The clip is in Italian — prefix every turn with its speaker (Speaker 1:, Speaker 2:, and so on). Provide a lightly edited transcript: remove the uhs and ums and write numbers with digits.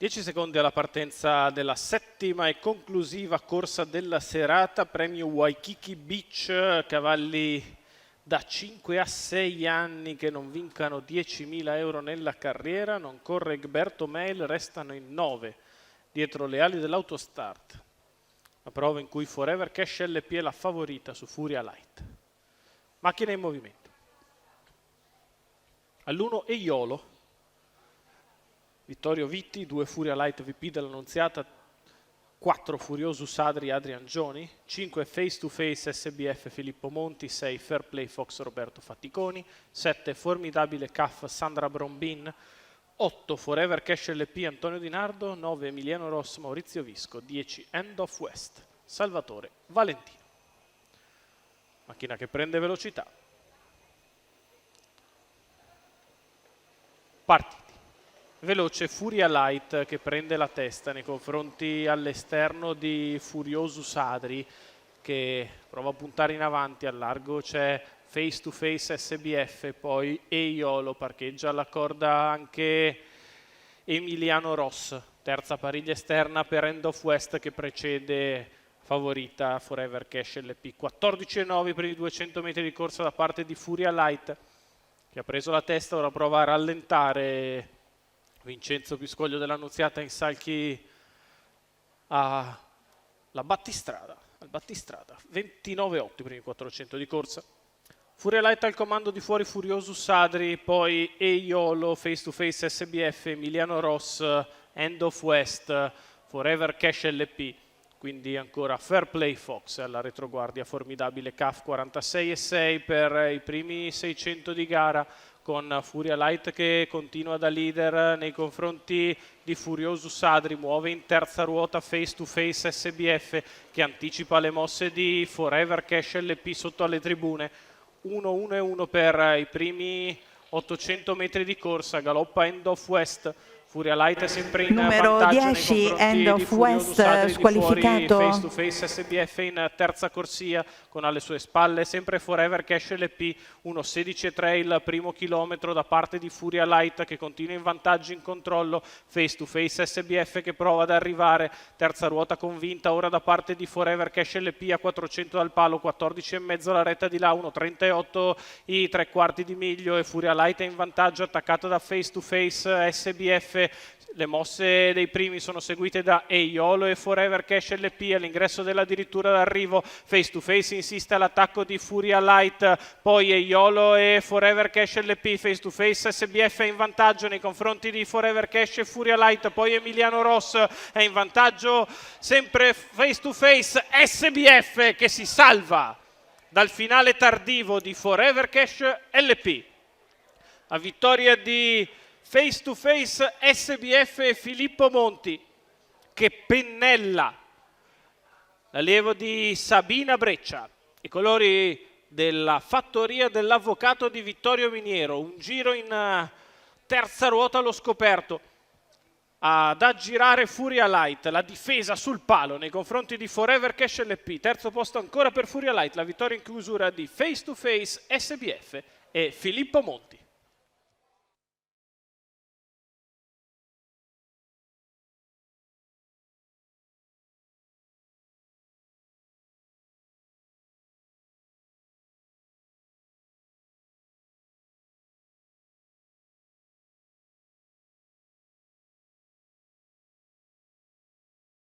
Speaker 1: 10 secondi alla partenza della settima e conclusiva corsa della serata, premio Waikiki Beach, cavalli da 5 a 6 anni che non vincano 10.000 euro nella carriera, non corre Egberto Mail, restano in 9 dietro le ali dell'Autostart. La prova in cui Forever Cash LP è la favorita su Furia Light. Macchina in movimento. All'1 Eiolo. Vittorio Vitti, 2 Furia Light VP dell'Annunziata, 4 Furioso Sadri Adrian Gioni, 5 Face to Face SBF Filippo Monti, 6 Fair Play Fox Roberto Faticoni, 7 Formidabile CAF Sandra Brombin, 8 Forever Cash LP Antonio Di Nardo, 9 Emiliano Ross Maurizio Visco, 10 End of West Salvatore Valentino. Macchina che prende velocità. Partiti. Veloce Furia Light che prende la testa nei confronti all'esterno di Furioso Sadri che prova a puntare in avanti. Al largo c'è Face to Face SBF, poi Eiolo, parcheggia alla corda anche Emiliano Ross. Terza pariglia esterna per End of West che precede favorita Forever Cash LP. 14,9 per i 200 metri di corsa da parte di Furia Light che ha preso la testa, ora prova a rallentare Vincenzo Piscoglio dell'Annunziata in salchi alla battistrada, al battistrada. 29,8 per i 400 di corsa. Furia Light al comando di fuori Furioso Sadri, poi Eiolo, Face to Face SBF, Emiliano Ross, End of West, Forever Cash LP, quindi ancora Fair Play Fox alla retroguardia. Formidabile CAF 46,6 per i primi 600 di gara, con Furia Light che continua da leader nei confronti di Furioso Sadri, muove in terza ruota Face to Face SBF che anticipa le mosse di Forever Cash LP sotto alle tribune. 1-1-1 per i primi 800 metri di corsa, galoppa End of West. Furia Light è sempre in
Speaker 2: numero
Speaker 1: vantaggio
Speaker 2: 10,
Speaker 1: nei confronti
Speaker 2: End
Speaker 1: di
Speaker 2: of
Speaker 1: Furioso
Speaker 2: West,
Speaker 1: Sadri,
Speaker 2: squalificato.
Speaker 1: Face to Face SBF in terza corsia con alle sue spalle sempre Forever Cash LP. 1.16,3 il primo chilometro da parte di Furia Light che continua in vantaggio in controllo. Face to Face SBF che prova ad arrivare, terza ruota convinta ora da parte di Forever Cash LP a 400 dal palo, 14,5 la retta di là, 1.38 i 3/4 di miglio e Furia Light è in vantaggio attaccata da Face to Face SBF. Le mosse dei primi sono seguite da Eiolo e Forever Cash LP all'ingresso della dirittura d'arrivo. Face to Face insiste all'attacco di Furia Light, poi Eiolo e Forever Cash LP. Face to Face SBF è in vantaggio nei confronti di Forever Cash e Furia Light, poi Emiliano Ross è in vantaggio sempre Face to Face SBF che si salva dal finale tardivo di Forever Cash LP. A vittoria di Face to Face SBF e Filippo Monti che pennella l'allievo di Sabina Breccia, i colori della fattoria dell'avvocato di Vittorio Miniero. Un giro in terza ruota allo scoperto ad aggirare Furia Light, la difesa sul palo nei confronti di Forever Cash LP. Terzo posto ancora per Furia Light, la vittoria in chiusura di Face to Face SBF e Filippo Monti.